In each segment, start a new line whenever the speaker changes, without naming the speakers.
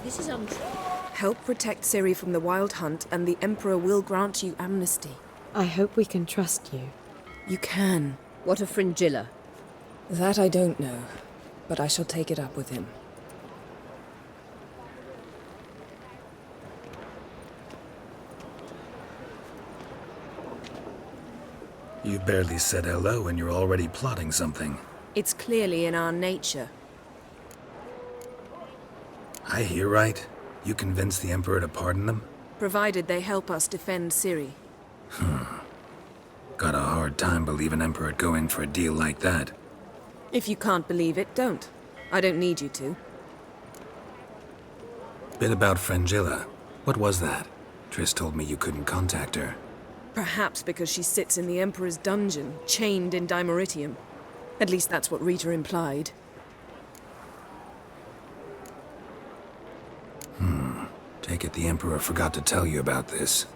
This is untrue.
Help protect Ciri from the Wild Hunt, and the Emperor will grant you amnesty.
I hope we can trust you.
You can.
What of Fringilla?
That I don't know, but I shall take it up with him.
You barely said hello and you're already plotting something.
It's clearly in our nature.
I hear right. You convinced the Emperor to pardon them?
Provided they help us defend Ciri.
Got a hard time believing Emperor'd go in for a deal like that.
If you can't believe it, don't. I don't need you to.
Bit about Fringilla. What was that? Triss told me you couldn't contact her.
Perhaps because she sits in the Emperor's dungeon, chained in Dimeritium. At least that's what Rita implied.
Take it the Emperor forgot to tell you about this.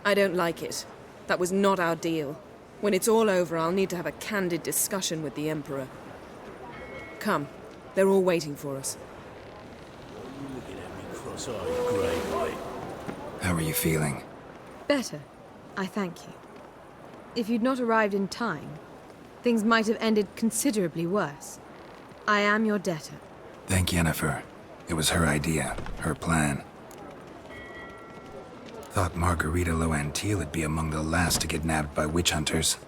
I don't like it. That was not our deal. When it's all over, I'll need to have a candid discussion with the Emperor. Come. They're all waiting for us.
Looking at me cross-eyed, grey boy.
How are you feeling?
Better. I thank you. If you'd not arrived in time, things might have ended considerably worse. I am your debtor.
Thank Yennefer. It was her idea, her plan. Thought Margarita Loantil would be among the last to get nabbed by witch hunters.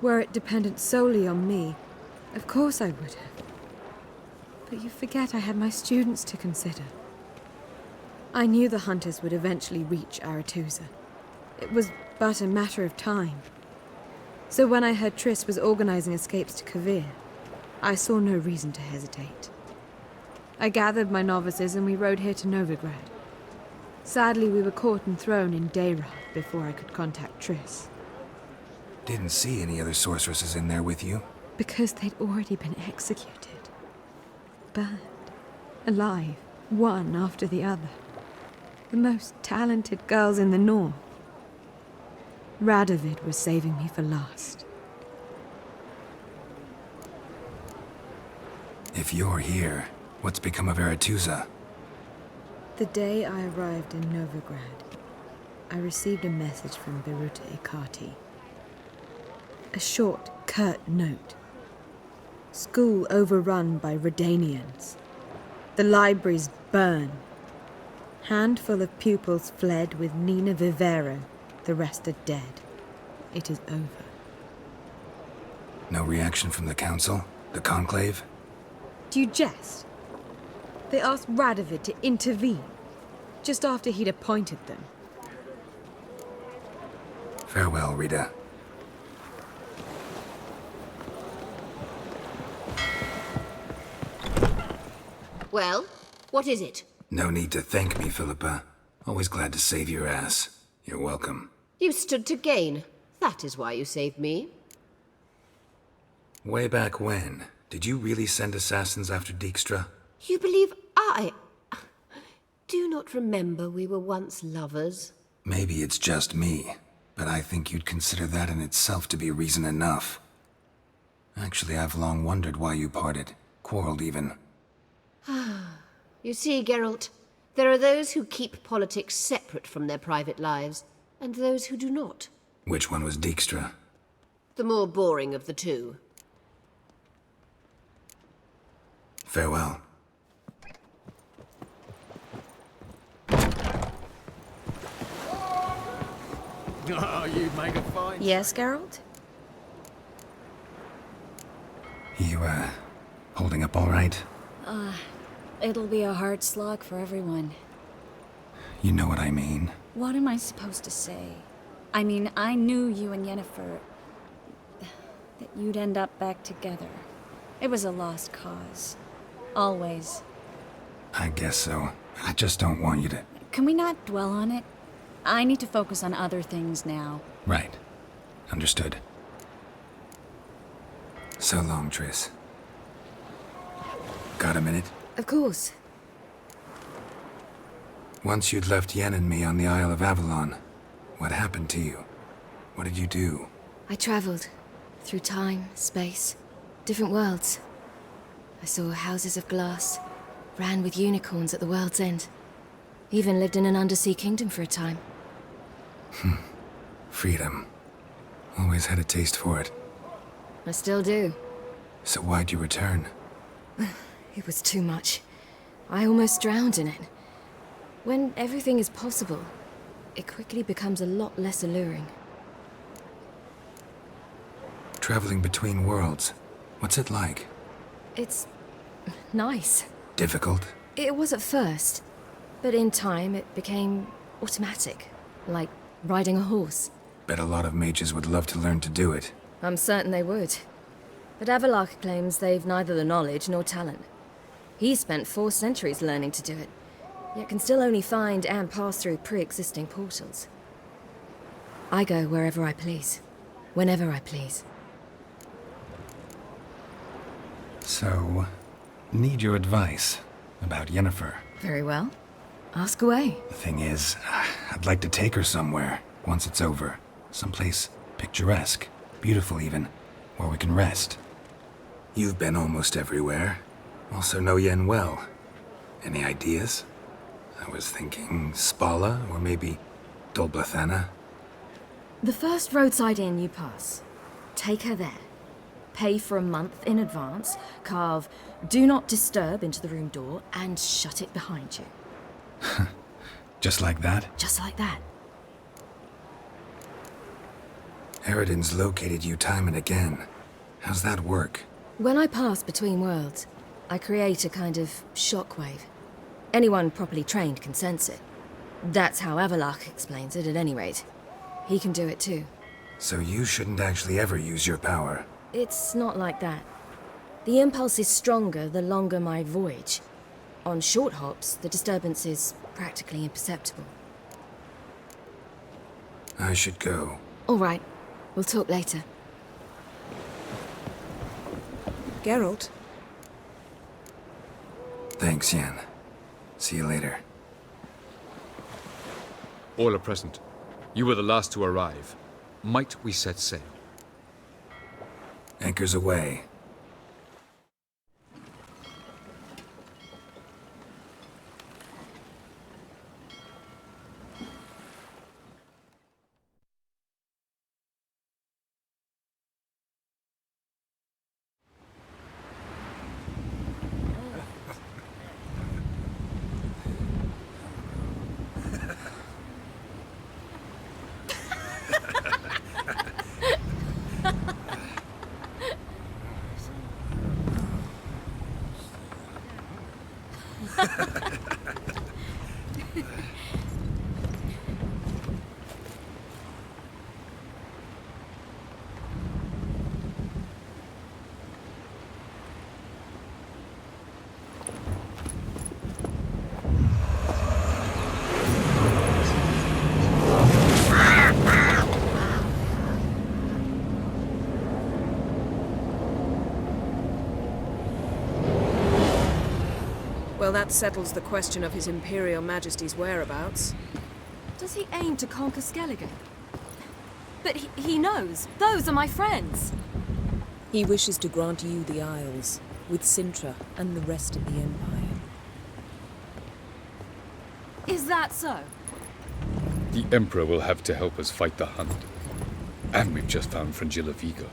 Were it dependent solely on me, of course I would have. But you forget I had my students to consider. I knew the hunters would eventually reach Aretusa. It was but a matter of time. So when I heard Triss was organizing escapes to Kavir, I saw no reason to hesitate. I gathered my novices and we rode here to Novigrad. Sadly, we were caught and thrown in Dayrah before I could contact Triss.
Didn't see any other sorceresses in there with you?
Because they'd already been executed. Burned. Alive. One after the other. The most talented girls in the North. Radovid was saving me for last.
If you're here, what's become of Aretusa?
The day I arrived in Novigrad, I received a message from Beruta Ikati. A short, curt note. School overrun by Redanians. The libraries burn. Handful of pupils fled with Nina Vivero. The rest are dead. It is over.
No reaction from the Council? The Conclave?
Do you jest? They asked Radovid to intervene, just after he'd appointed them.
Farewell, Rita.
Well, what is it?
No need to thank me, Philippa. Always glad to save your ass. You're welcome.
You stood to gain. That is why you saved me.
Way back when, did you really send assassins after Dijkstra?
You believe I... Do not remember we were once lovers?
Maybe it's just me, but I think you'd consider that in itself to be reason enough. Actually, I've long wondered why you parted. Quarreled even.
You see, Geralt, there are those who keep politics separate from their private lives, and those who do not.
Which one was Dijkstra?
The more boring of the two.
Farewell.
Oh, you make a fine...
Yes, Geralt?
You, holding up all right?
It'll be a hard slog for everyone.
You know what I mean.
What am I supposed to say? I mean, I knew you and Yennefer... that you'd end up back together. It was a lost cause. Always.
I guess so. I just don't want you to...
Can we not dwell on it? I need to focus on other things now.
Right. Understood. So long, Triss. Got a minute?
Of course.
Once you'd left Yen and me on the Isle of Avalon, what happened to you? What did you do?
I traveled. Through time, space, different worlds. I saw houses of glass, ran with unicorns at the world's end. Even lived in an undersea kingdom for a time.
Freedom. Always had a taste for it.
I still do.
So why'd you return?
It was too much. I almost drowned in it. When everything is possible, it quickly becomes a lot less alluring.
Traveling between worlds. What's it like?
It's nice.
Difficult?
It was at first, but in time it became automatic, like riding a horse.
Bet a lot of mages would love to learn to do it.
I'm certain they would. But Avalark claims they've neither the knowledge nor talent. He spent 4 centuries learning to do it, yet can still only find and pass through pre-existing portals. I go wherever I please, whenever I please.
So, need your advice about Yennefer.
Very well. Ask away.
The thing is, I'd like to take her somewhere, once it's over. Someplace picturesque, beautiful even, where we can rest. You've been almost everywhere. Also know Yen well. Any ideas? I was thinking Spala, or maybe Dol Blathanna.
The first roadside inn you pass. Take her there. Pay for a month in advance, carve "Do Not Disturb" into the room door, and shut it behind you.
Just like that?
Just like that.
Eridan's located you time and again. How's that work?
When I pass between worlds, I create a kind of shockwave. Anyone properly trained can sense it. That's how Avalark explains it, at any rate. He can do it too.
So you shouldn't actually ever use your power.
It's not like that. The impulse is stronger the longer my voyage. On short hops, the disturbance is practically imperceptible.
I should go.
All right. We'll talk later.
Geralt?
Thanks, Yen. See you later.
All are present. You were the last to arrive. Might we set sail?
Anchors away.
Well, that settles the question of His Imperial Majesty's whereabouts.
Does he aim to conquer Skellige? But he knows. Those are my friends.
He wishes to grant you the Isles, with Sintra and the rest of the Empire.
Is that so?
The Emperor will have to help us fight the Hunt. And we've just found Fringilla Vigo.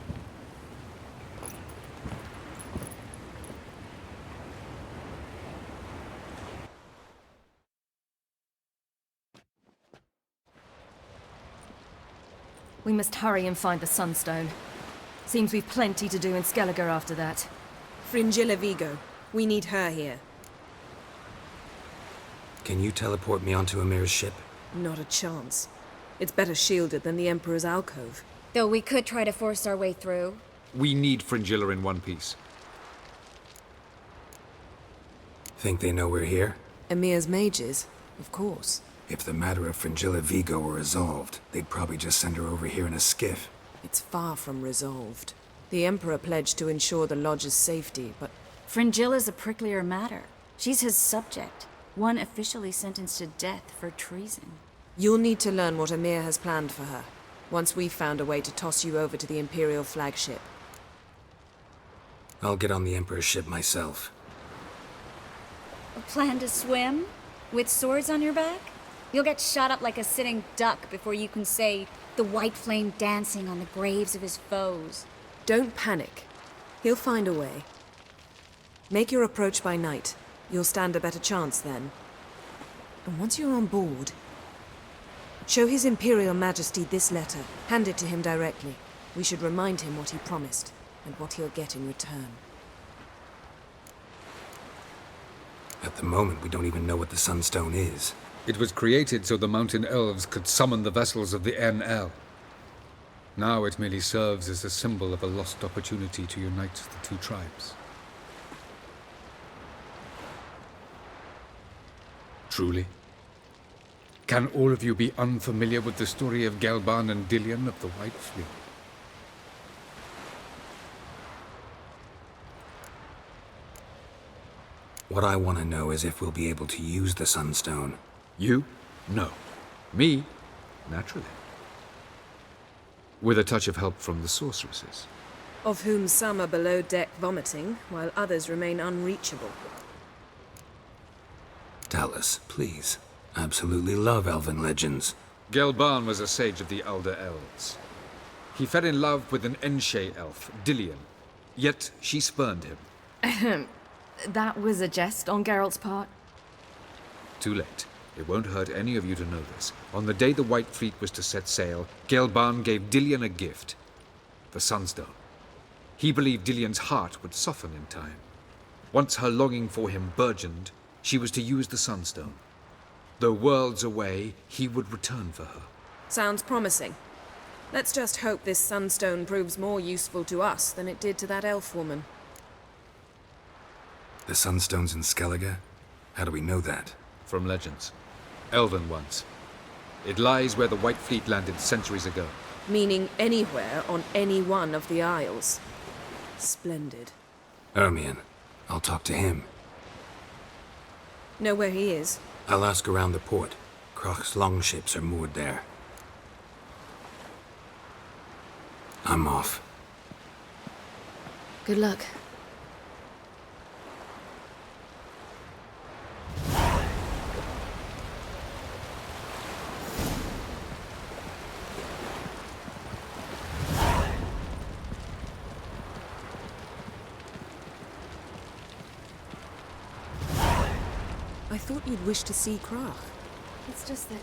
We must hurry and find the Sunstone. Seems we've plenty to do in Skellige after that.
Fringilla Vigo. We need her here.
Can you teleport me onto Amir's ship?
Not a chance. It's better shielded than the Emperor's alcove.
Though we could try to force our way through.
We need Fringilla in one piece.
Think they know we're here?
Emir's mages? Of course.
If the matter of Fringilla Vigo were resolved, they'd probably just send her over here in a skiff.
It's far from resolved. The Emperor pledged to ensure the Lodge's safety, but
Fringilla's a pricklier matter. She's his subject, one officially sentenced to death for treason.
you'll need to learn what Emir has planned for her, once we've found a way to toss you over to the Imperial flagship.
I'll get on the Emperor's ship myself.
Plan to swim? With swords on your back? You'll get shot up like a sitting duck before you can say the white flame dancing on the graves of his foes.
Don't panic. He'll find a way. Make your approach by night. You'll stand a better chance then. And once you're on board, show His Imperial Majesty this letter. Hand it to him directly. We should remind him what he promised, and what he'll get in return.
At the moment, we don't even know what the Sunstone is.
It was created so the mountain elves could summon the vessels of the NL. Now it merely serves as a symbol of a lost opportunity to unite the two tribes. Truly? Can all of you be unfamiliar with the story of Gelban and Dillion of the White Fleet?
What I want to know is if we'll be able to use the Sunstone.
You? No. Me? Naturally. With a touch of help from the sorceresses.
Of whom some are below deck vomiting, while others remain unreachable.
Tell us, please. Absolutely love elven legends.
Gelban was a sage of the Elder Elves. He fell in love with an Enshe elf, Dillion. Yet she spurned him.
That was a jest on Geralt's part.
Too late. It won't hurt any of you to know this. On the day the White Fleet was to set sail, Gelban gave Dillion a gift. The Sunstone. He believed Dillion's heart would soften in time. Once her longing for him burgeoned, she was to use the Sunstone. Though worlds away, he would return for her.
Sounds promising. Let's just hope this Sunstone proves more useful to us than it did to that elf woman.
The Sunstone's in Skellige? How do we know that?
From legends. Elven ones. It lies where the White Fleet landed centuries ago.
Meaning anywhere on any one of the Isles. Splendid.
Ermion. I'll talk to him.
Know where he is?
I'll ask around the port. Kroch's longships are moored there. I'm off.
Good luck.
I thought you'd wish to see Kroch.
It's just that